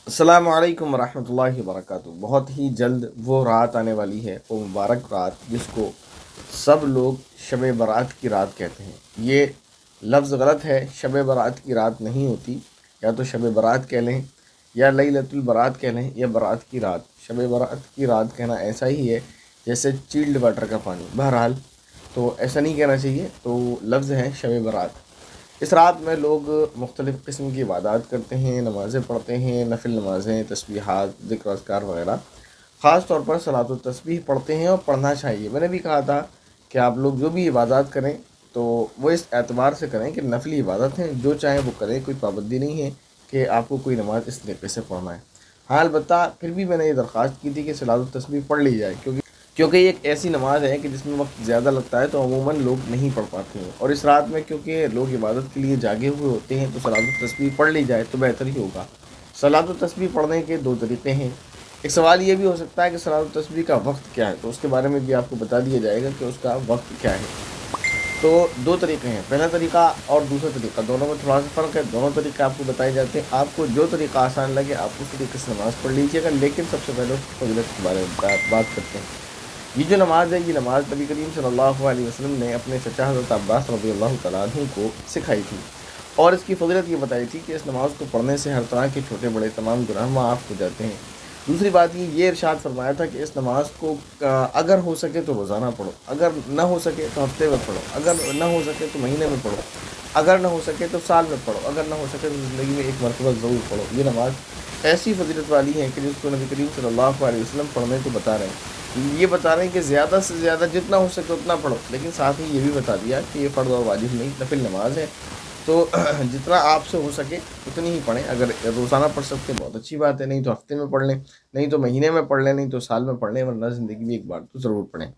السلام علیکم ورحمۃ اللہ وبرکاتہ۔ بہت ہی جلد وہ رات آنے والی ہے، وہ مبارک رات جس کو سب لوگ شب برات کی رات کہتے ہیں۔ یہ لفظ غلط ہے، شب برات کی رات نہیں ہوتی، یا تو شب برات کہہ لیں یا لیلۃ البرات کہہ لیں یا برات کی رات۔ شب برات کی رات کہنا ایسا ہی ہے جیسے چیلڈ واٹر کا پانی، بہرحال تو ایسا نہیں کہنا چاہیے، تو لفظ ہے شب برات۔ اس رات میں لوگ مختلف قسم کی عبادات کرتے ہیں، نمازیں پڑھتے ہیں، نفل نمازیں، تسبیحات، ذکر و اذکار وغیرہ۔ خاص طور پر صلاۃ التسبیح پڑھتے ہیں اور پڑھنا چاہیے۔ میں نے بھی کہا تھا کہ آپ لوگ جو بھی عبادات کریں تو وہ اس اعتبار سے کریں کہ نفلی عبادت ہیں، جو چاہیں وہ کریں، کوئی پابندی نہیں ہے کہ آپ کو کوئی نماز اس طریقے سے پڑھنا ہے۔ ہاں البتہ پھر بھی میں نے یہ درخواست کی تھی کہ صلاۃ التسبیح پڑھ لی جائے، کیونکہ یہ ایک ایسی نماز ہے کہ جس میں وقت زیادہ لگتا ہے تو عموماً لوگ نہیں پڑھ پاتے ہیں، اور اس رات میں کیونکہ لوگ عبادت کے لیے جاگے ہوئے ہوتے ہیں تو صلاۃ التسبیح پڑھ لی جائے تو بہتر ہی ہوگا۔ صلاۃ التسبیح پڑھنے کے دو طریقے ہیں۔ ایک سوال یہ بھی ہو سکتا ہے کہ صلاۃ التسبیح کا وقت کیا ہے، تو اس کے بارے میں بھی آپ کو بتا دیا جائے گا کہ اس کا وقت کیا ہے۔ تو دو طریقے ہیں، پہلا طریقہ اور دوسرا طریقہ، دونوں میں تھوڑا سا فرق ہے۔ دونوں طریقے آپ کو بتائے جاتے ہیں، آپ کو جو طریقہ آسان لگے آپ اس طریقے سے نماز پڑھ لیجیے گا، لیکن سب سے پہلے اس کی فضیلت کے بارے میں بات کرتے ہیں۔ یہ جو نماز ہے، یہ نماز نبی کریم صلی اللہ علیہ وسلم نے اپنے چچا حضرت عباس رضی اللہ تعالیٰ عنہ کو سکھائی تھی، اور اس کی فضیلت یہ بتائی تھی کہ اس نماز کو پڑھنے سے ہر طرح کے چھوٹے بڑے تمام گناہ معاف ہو جاتے ہیں۔ دوسری بات یہ ارشاد فرمایا تھا کہ اس نماز کو اگر ہو سکے تو روزانہ پڑھو، اگر نہ ہو سکے تو ہفتے میں پڑھو، اگر نہ ہو سکے تو مہینے میں پڑھو، اگر نہ ہو سکے تو سال میں پڑھو، اگر نہ ہو سکے تو زندگی میں ایک مرتبہ ضرور پڑھو۔ یہ نماز ایسی فضیلت والی ہے کہ جس کو نبی کریم صلی اللہ علیہ وسلم پڑھنے کو بتا رہے ہیں، یہ بتا رہے ہیں کہ زیادہ سے زیادہ جتنا ہو سکے اتنا پڑھو، لیکن ساتھ ہی یہ بھی بتا دیا کہ یہ فرض اور واجب نہیں، نفل نماز ہے، تو جتنا آپ سے ہو سکے اتنی ہی پڑھیں۔ اگر روزانہ پڑھ سکتے بہت اچھی بات ہے، نہیں تو ہفتے میں پڑھ لیں، نہیں تو مہینے میں پڑھ لیں، نہیں تو سال میں پڑھ لیں، ورنہ زندگی میں ایک بار تو ضرور پڑھیں۔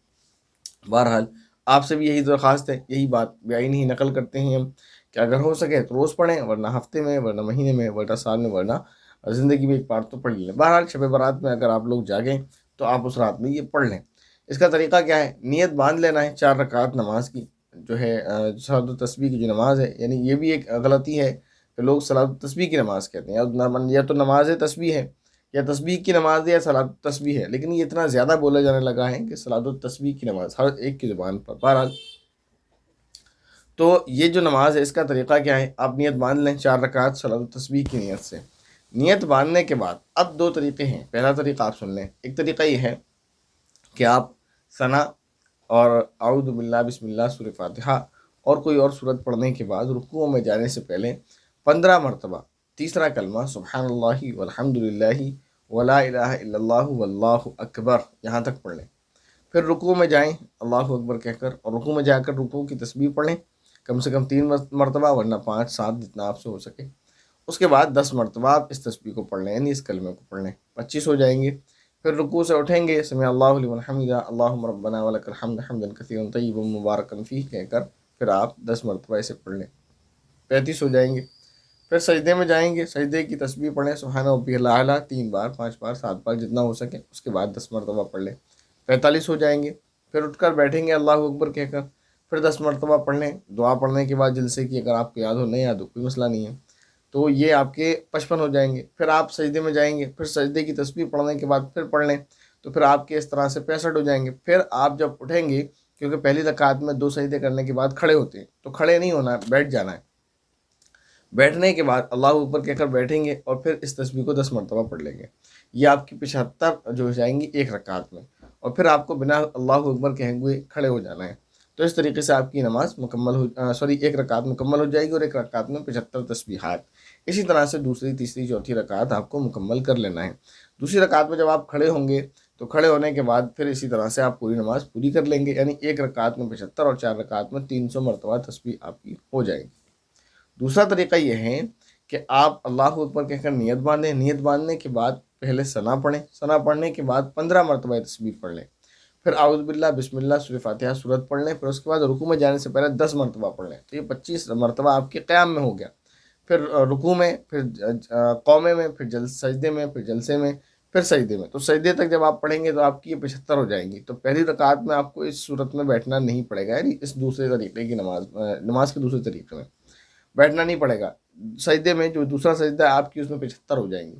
بہرحال آپ سے بھی یہی درخواست ہے، یہی بات بعین ہی نقل کرتے ہیں ہم کہ اگر ہو سکے تو روز پڑھیں، ورنہ ہفتے میں، ورنہ مہینے میں، ورنہ سال میں، ورنہ زندگی میں ایک بار تو پڑھ لیں۔ بہرحال شب برات میں اگر آپ لوگ جاگیں تو آپ اس رات میں یہ پڑھ لیں۔ اس کا طریقہ کیا ہے؟ نیت باندھ لینا ہے 4 رکعت نماز کی، جو ہے صلاۃ التسبیح کی جو نماز ہے، یعنی یہ بھی ایک غلطی ہے کہ لوگ صلاۃ التسبیح کی نماز کہتے ہیں، یا تو نماز تسبیح ہے، یا تسبیح کی نماز ہے، یا صلاۃ التسبیح ہے، لیکن یہ اتنا زیادہ بولا جانے لگا ہے کہ صلاۃ التسبیح کی نماز ہر ایک کی زبان پر۔ بہرحال تو یہ جو نماز ہے اس کا طریقہ کیا ہے؟ آپ نیت باندھ لیں 4 رکعت صلاۃ التسبیح کی نیت سے۔ نیت باندھنے کے بعد اب دو طریقے ہیں۔ پہلا طریقہ آپ سن لیں، ایک طریقہ یہ ہے کہ آپ ثنا اور اعوذ باللہ بسم اللہ سورہ فاتحہ اور کوئی اور سورت پڑھنے کے بعد رکوع میں جانے سے پہلے 15 مرتبہ تیسرا کلمہ سبحان اللہ والحمد للہ ولا الہ الا اللہ واللہ اکبر یہاں تک پڑھ لیں۔ پھر رکوع میں جائیں اللہ اکبر کہہ کر، اور رکوع میں جا کر رکوع کی تسبیح پڑھیں، کم سے کم 3 مرتبہ، ورنہ 5 7 جتنا آپ سے ہو سکے۔ اس کے بعد 10 مرتبہ آپ اس تسبیح کو پڑھ لیں، یعنی اس کلمے کو پڑھ لیں، 25 ہو جائیں گے۔ پھر رکوع سے اٹھیں گے، سمع اللہ لمن حمدہ اللہم ربنا ولک الحمد حمدا کثیرا طیبا مبارکا فیہ کہہ کر پھر آپ 10 مرتبہ اسے پڑھ لیں، 35 ہو جائیں گے۔ پھر سجدے میں جائیں گے، سجدے کی تسبیح پڑھیں سبحان ربی الاعلیٰ 3 بار، 5 بار، 7 بار جتنا ہو سکے، اس کے بعد 10 مرتبہ پڑھ لیں، 45 ہو جائیں گے۔ پھر اٹھ کر بیٹھیں گے اللہ اکبر کہہ کر، پھر 10 مرتبہ پڑھ لیں۔ دعا پڑھنے کے بعد جلسے کی اگر آپ کو یاد ہو، نہیں یاد ہو کوئی مسئلہ نہیں ہے، تو یہ آپ کے 55 ہو جائیں گے۔ پھر آپ سجدے میں جائیں گے، پھر سجدے کی تسبیح پڑھنے کے بعد پھر پڑھ لیں، تو پھر آپ کے اس طرح سے 65 ہو جائیں گے۔ پھر آپ جب اٹھیں گے، کیونکہ پہلی رکعت میں 2 سجدے کرنے کے بعد کھڑے ہوتے ہیں، تو کھڑے نہیں ہونا ہے، بیٹھ جانا ہے۔ بیٹھنے کے بعد اللہ اوپر کہہ کر بیٹھیں گے، اور پھر اس تسبیح کو 10 مرتبہ پڑھ لیں گے۔ یہ آپ کی 75 جو ہو جائیں گی ایک رکعت میں، اور پھر آپ کو بنا اللہ اکبر کہے ہوئے کھڑے ہو جانا ہے۔ تو اس طریقے سے آپ کی نماز مکمل ایک رکعت مکمل ہو جائے گی، اور ایک رکعت میں 75 تسبیحات۔ اسی طرح سے دوسری تیسری چوتھی رکعت آپ کو مکمل کر لینا ہے۔ دوسری رکعت میں جب آپ کھڑے ہوں گے تو کھڑے ہونے کے بعد پھر اسی طرح سے آپ پوری نماز پوری کر لیں گے، یعنی ایک رکعت میں 75 اور 4 رکعت میں 300 مرتبہ تسبیح آپ کی ہو جائے گی۔ دوسرا طریقہ یہ ہے کہ آپ اللہ اکبر کہہ کر نیت باندھیں، نیت باندھنے کے بعد پہلے ثنا پڑھیں، ثنا پڑھنے کے بعد 15 مرتبہ تسبیح پڑھ لیں، پھر اعوذ باللہ بسم اللہ سورہ فاتحہ سورت پڑھ لیں، پھر اس کے بعد رکوع میں جانے سے پہلے 10 مرتبہ پڑھ لیں، تو یہ 25 مرتبہ آپ کے قیام میں ہو گیا۔ پھر رکوع میں، پھر قومے میں، پھر سجدے میں، پھر جلسے میں، پھر سجدے میں، تو سجدے تک جب آپ پڑھیں گے تو آپ کی یہ 75 ہو جائیں گی۔ تو پہلی رکعت میں آپ کو اس صورت میں بیٹھنا نہیں پڑے گا، یعنی اس دوسرے طریقے کی نماز کے دوسرے طریقے میں بیٹھنا نہیں پڑے گا۔ سجدے میں جو دوسرا سجدہ ہے آپ کی اس میں 75 ہو جائیں گی،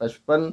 55,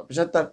75।